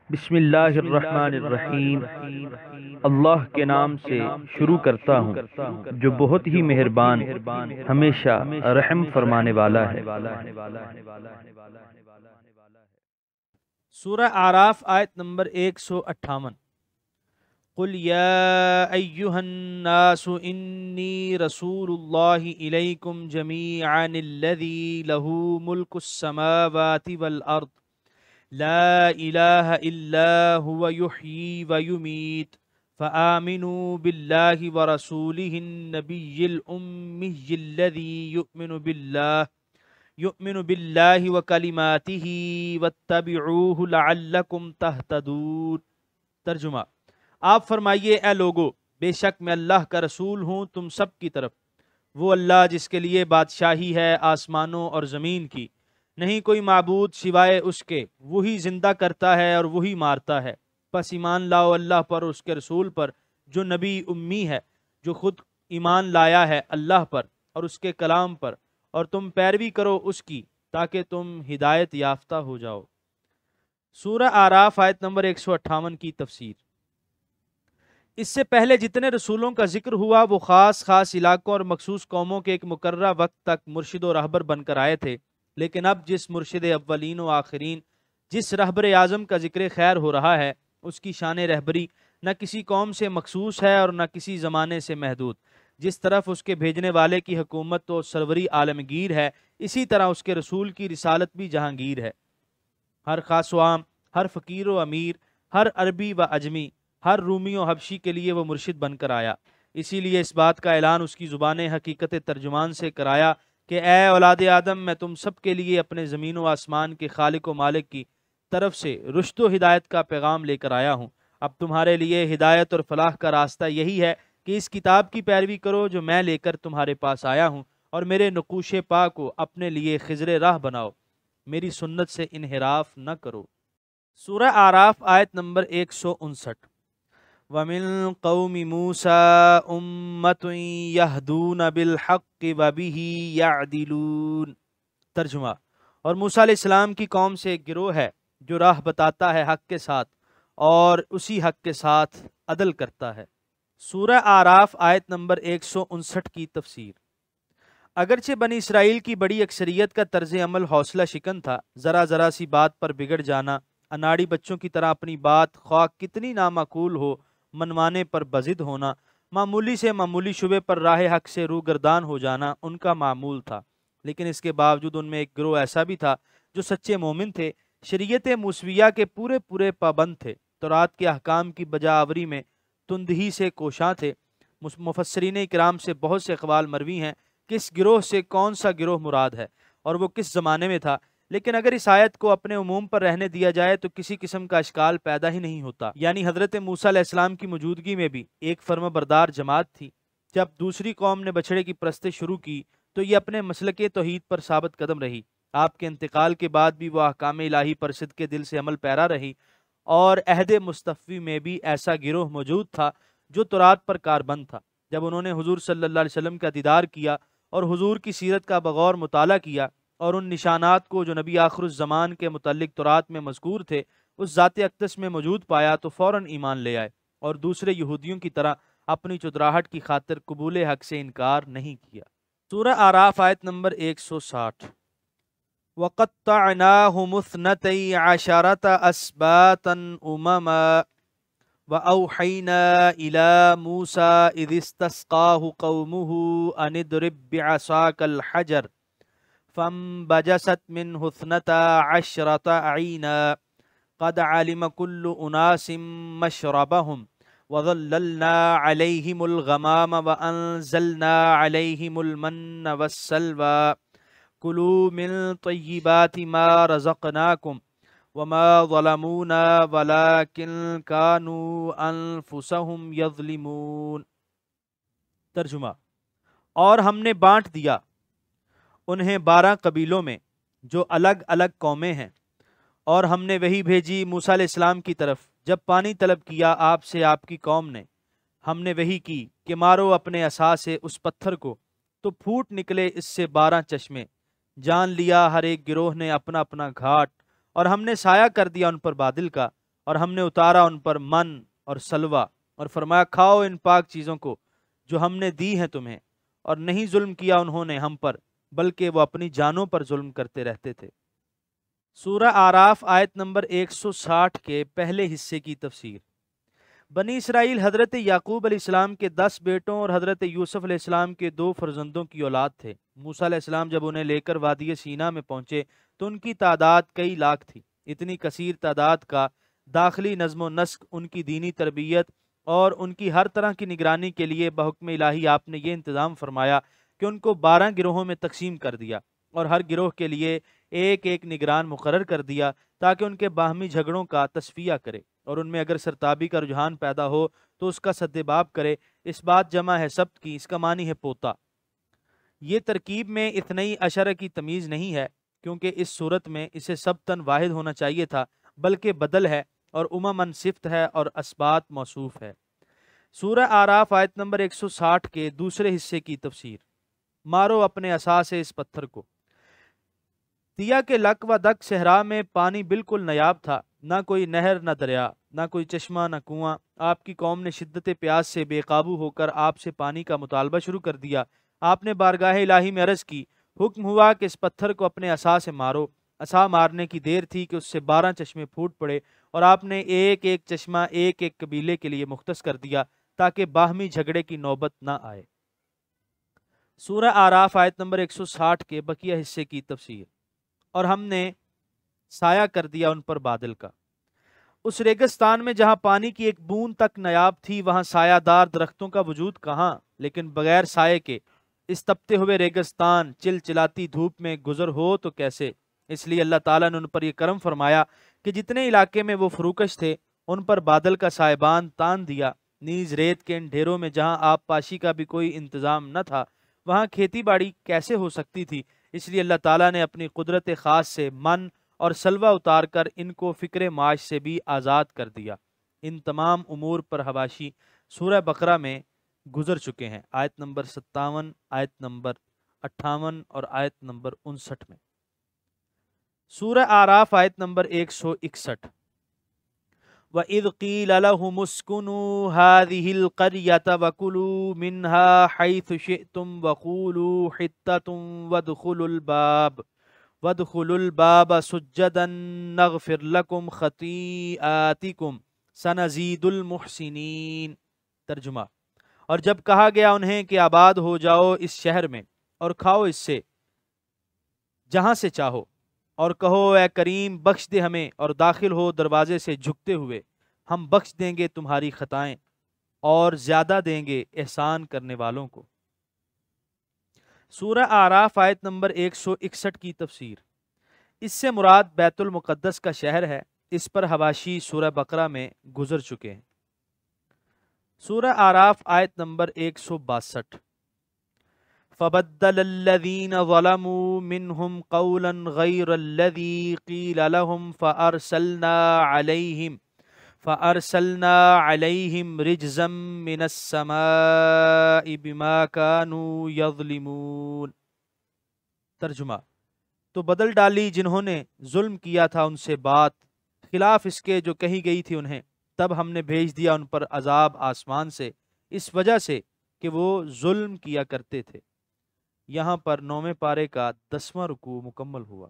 بسم اللہ الرحمن الرحیم۔ اللہ کے نام سے شروع کرتا ہوں جو بہت ہی مہربان ہمیشہ رحم فرمانے والا ہے۔ سورہ اعراف آیت نمبر 158۔ قل یا ایہا الناس انی رسول اللہ الیکم جمیعا الذی لہ ملک السماوات والارض لا الہ الا هو یحیی ویمیت فآمنوا باللہ ورسولہ النبی الامی الذی یؤمن باللہ وکلماتہ واتبعوہ لعلکم تہتدون۔ ترجمہ: آپ فرمائیے اے لوگو، بے شک میں اللہ کا رسول ہوں تم سب کی طرف، وہ اللہ جس کے لیے بادشاہی ہے آسمانوں اور زمین کی، نہیں کوئی معبود سوائے اس کے، وہی زندہ کرتا ہے اور وہی مارتا ہے، پس ایمان لاؤ اللہ پر اور اس کے رسول پر جو نبی امی ہے، جو خود ایمان لایا ہے اللہ پر اور اس کے کلام پر، اور تم پیروی کرو اس کی تاکہ تم ہدایت یافتہ ہو جاؤ۔ سورہ اعراف آیت نمبر 158 کی تفسیر۔ اس سے پہلے جتنے رسولوں کا ذکر ہوا وہ خاص علاقوں اور مخصوص قوموں کے ایک مقررہ وقت تک مرشد و رہبر بن کر آئے تھے، لیکن اب جس مرشد اولین و آخرین، جس رہبر اعظم کا ذکر خیر ہو رہا ہے، اس کی شان رہبری نہ کسی قوم سے مخصوص ہے اور نہ کسی زمانے سے محدود۔ جس طرف اس کے بھیجنے والے کی حکومت و سروری عالمگیر ہے، اسی طرح اس کے رسول کی رسالت بھی جہانگیر ہے۔ ہر خاص و عام، ہر فقیر و امیر، ہر عربی و عجمی، ہر رومی و حبشی کے لیے وہ مرشد بن کر آیا۔ اسی لیے اس بات کا اعلان اس کی زبان حقیقت ترجمان سے کرایا کہ اے اولاد آدم، میں تم سب کے لیے اپنے زمین و آسمان کے خالق و مالک کی طرف سے رشد و ہدایت کا پیغام لے کر آیا ہوں۔ اب تمہارے لیے ہدایت اور فلاح کا راستہ یہی ہے کہ اس کتاب کی پیروی کرو جو میں لے کر تمہارے پاس آیا ہوں، اور میرے نقوش پا کو اپنے لیے خضر راہ بناؤ، میری سنت سے انحراف نہ کرو۔ سورہ اعراف آیت نمبر 159۔ وَمِن قَوْمِ مُوسَىٰ أُمَّةٌ يَهْدُونَ بِالْحَقِّ وَبِهِ يَعْدِلُونَ۔ ترجمہ: اور موسیٰ علیہ السلام کی قوم سے ایک گروہ ہے جو راہ بتاتا ہے حق کے ساتھ اور اسی حق کے ساتھ عدل کرتا ہے۔ سورہ اعراف آیت نمبر 159 کی تفسیر۔ اگرچہ بنی اسرائیل کی بڑی اکثریت کا طرز عمل حوصلہ شکن تھا، ذرا سی بات پر بگڑ جانا، اناڑی بچوں کی طرح اپنی بات خواہ کتنی نامعقول ہو منوانے پر بضد ہونا، معمولی سے معمولی شبے پر راہ حق سے روگردان ہو جانا ان کا معمول تھا، لیکن اس کے باوجود ان میں ایک گروہ ایسا بھی تھا جو سچے مومن تھے، شریعت موسویہ کے پورے پابند تھے، تورات کے احکام کی بجا آوری میں تندہی سے کوشاں تھے۔ مفسرین اکرام سے بہت سے اقوال مروی ہیں کہ اس گروہ سے کون سا گروہ مراد ہے اور وہ کس زمانے میں تھا، لیکن اگر اس آیت کو اپنے عموم پر رہنے دیا جائے تو کسی قسم کا اشکال پیدا ہی نہیں ہوتا، یعنی حضرت موسیٰ علیہ السلام کی موجودگی میں بھی ایک فرما بردار جماعت تھی۔ جب دوسری قوم نے بچڑے کی پرستش شروع کی تو یہ اپنے مسلک توحید پر ثابت قدم رہی۔ آپ کے انتقال کے بعد بھی وہ احکام الہی پر صدق دل سے عمل پیرا رہی، اور عہد مصطفی میں بھی ایسا گروہ موجود تھا جو تورات پر کاربند تھا۔ جب انہوں نے حضور صلی اللہ علیہ وسلم کا دیدار کیا اور حضور کی سیرت کا بغور مطالعہ کیا اور ان نشانات کو جو نبی آخر الزمان کے متعلق تورات میں مذکور تھے اس ذات اقدس میں موجود پایا تو فوراً ایمان لے آئے اور دوسرے یہودیوں کی طرح اپنی چتراہٹ کی خاطر قبول حق سے انکار نہیں کیا۔ سورہ اعراف آیت نمبر 160۔ وَقَطَّعْنَاهُمُ اثْنَتَيْ عَشَرَةَ أَسْبَاطًا أُمَمًا وَأَوْحَيْنَا إِلَى مُوسَىٰ إِذِ اسْتَسْقَاهُ قَوْمُهُ أَنِ اضْرِب بِّعَصَاكَ الْحَجَرَ فَانبَجَسَتْ مِنْهُ اثْنَتَا عَشْرَةَ عَيْنًا قَدْ عَلِمَ كُلُّ أُنَاسٍ مَّشْرَبَهُمْ وَظَلَّلْنَا عَلَيْهِمُ الْغَمَامَ وَأَنزَلْنَا عَلَيْهِمُ الْمَنَّ وَالسَّلْوَىٰ كُلُوا مِن طَيِّبَاتِ مَا رَزَقْنَاكُمْ وَمَا ظَلَمُونَا وَلَٰكِن كَانُوا أَنفُسَهُمْ يَظْلِمُونَ۔ ترجمہ: اور ہم نے بانٹ دیا انہیں 12 قبیلوں میں جو الگ الگ قومیں ہیں، اور ہم نے وہی بھیجی موسیٰ علیہ السلام کی طرف جب پانی طلب کیا آپ سے آپ کی قوم نے، ہم نے وہی کی کہ مارو اپنے عصا سے اس پتھر کو تو پھوٹ نکلے اس سے 12 چشمے، جان لیا ہر ایک گروہ نے اپنا اپنا گھاٹ، اور ہم نے سایہ کر دیا ان پر بادل کا، اور ہم نے اتارا ان پر من اور سلوہ، اور فرمایا کھاؤ ان پاک چیزوں کو جو ہم نے دی ہیں تمہیں، اور نہیں ظلم کیا انہوں نے ہم پر، بلکہ وہ اپنی جانوں پر ظلم کرتے رہتے تھے۔ سورہ اعراف آیت نمبر 160 کے پہلے حصے کی تفسیر۔ بنی اسرائیل حضرت یعقوب علیہ السلام کے 10 بیٹوں اور حضرت یوسف علیہ السلام کے 2 فرزندوں کی اولاد تھے۔ موسیٰ علیہ السلام جب انہیں لے کر وادی سینا میں پہنچے تو ان کی تعداد کئی لاکھ تھی۔ اتنی کثیر تعداد کا داخلی نظم و نسق، ان کی دینی تربیت اور ان کی ہر طرح کی نگرانی کے لیے بحکم الہی آپ نے یہ انتظام فرمایا کہ ان کو 12 گروہوں میں تقسیم کر دیا، اور ہر گروہ کے لیے ایک ایک نگران مقرر کر دیا تاکہ ان کے باہمی جھگڑوں کا تصفیہ کرے، اور ان میں اگر سرتابی کا رجحان پیدا ہو تو اس کا سدباب کرے۔ اس بات جمع ہے سبت کی، اس کا معنی ہے پوتا۔ یہ ترکیب میں اثنئی عشرہ کی تمیز نہیں ہے، کیونکہ اس صورت میں اسے سبتاً واحد ہونا چاہیے تھا، بلکہ بدل ہے، اور امماً صفت ہے اور اسبات موصوف ہے۔ سورہ اعراف آیت نمبر 160 کے دوسرے حصے کی تفسیر۔ مارو اپنے عصا سے اس پتھر کو۔ تیا کے لک و دک صحرا میں پانی بالکل نایاب تھا، نہ کوئی نہر نہ دریا، نہ کوئی چشمہ نہ کنواں۔ آپ کی قوم نے شدت پیاس سے بے قابو ہو کر آپ سے پانی کا مطالبہ شروع کر دیا۔ آپ نے بارگاہ الہی میں عرض کی، حکم ہوا کہ اس پتھر کو اپنے عصا سے مارو۔ عصا مارنے کی دیر تھی کہ اس سے 12 چشمے پھوٹ پڑے، اور آپ نے ایک ایک چشمہ ایک ایک قبیلے کے لیے مختص کر دیا تاکہ باہمی جھگڑے کی نوبت نہ آئے۔ سورہ اعراف آیت نمبر 160 کے بقیہ حصے کی تفسیر۔ اور ہم نے سایہ کر دیا ان پر بادل کا۔ اس ریگستان میں جہاں پانی کی ایک بوند تک نیاب تھی، وہاں سایہ دار درختوں کا وجود کہاں، لیکن بغیر سائے کے اس تپتے ہوئے ریگستان چلچلاتی دھوپ میں گزر ہو تو کیسے؟ اس لیے اللہ تعالیٰ نے ان پر یہ کرم فرمایا کہ جتنے علاقے میں وہ فروکش تھے ان پر بادل کا سائبان تان دیا۔ نیز ریت کے ان ڈھیروں میں جہاں آب پاشی کا بھی کوئی انتظام نہ تھا، وہاں کھیتی باڑی کیسے ہو سکتی تھی؟ اس لیے اللہ تعالیٰ نے اپنی قدرت خاص سے من اور سلوہ اتار کر ان کو فکر معاش سے بھی آزاد کر دیا۔ ان تمام امور پر حواشی سورہ بقرہ میں گزر چکے ہیں، آیت نمبر 57، آیت نمبر 58 اور آیت نمبر 59 میں۔ سورہ اعراف آیت نمبر 161۔ وَإِذْ قِيلَ لَهُمُ اسْكُنُوا هَٰذِهِ الْقَرْيَةَ وَكُلُوا مِنْهَا حَيْثُ شِئْتُمْ وَقُولُوا حِطَّةٌ وَادْخُلُوا الْبَابَ سُجَّدًا نَغْفِرْ لَكُمْ خَطِيئَاتِكُمْ سَنَزِيدُ الْمُحْسِنِينَ۔ ترجمہ۔ اور جب کہا گیا انہیں کہ آباد ہو جاؤ اس شہر میں اور کھاؤ اس سے جہاں سے چاہو، اور کہو اے کریم بخش دے ہمیں، اور داخل ہو دروازے سے جھکتے ہوئے، ہم بخش دیں گے تمہاری خطائیں اور زیادہ دیں گے احسان کرنے والوں کو۔ سورہ اعراف آیت نمبر 161 کی تفسیر۔ اس سے مراد بیت المقدس کا شہر ہے۔ اس پر حواشی سورہ بقرہ میں گزر چکے ہیں۔ سورہ اعراف آیت نمبر 162۔ فَبَدَّلَ الَّذِينَ ظَلَمُوا مِنْهُمْ قَوْلًا غَيْرَ الَّذِي قِيلَ لَهُمْ فَأَرْسَلْنَا عَلَيْهِمْ رِجْزًا مِّنَ السَّمَاءِ بِمَا كَانُوا يَظْلِمُونَ۔ ترجمہ۔ تو بدل ڈالی جنہوں نے ظلم کیا تھا ان سے بات خلاف اس کے جو کہی گئی تھی انہیں، تب ہم نے بھیج دیا ان پر عذاب آسمان سے، اس وجہ سے کہ وہ ظلم کیا کرتے تھے۔ یہاں پر 9ویں پارے کا 10واں رکوع مکمل ہوا۔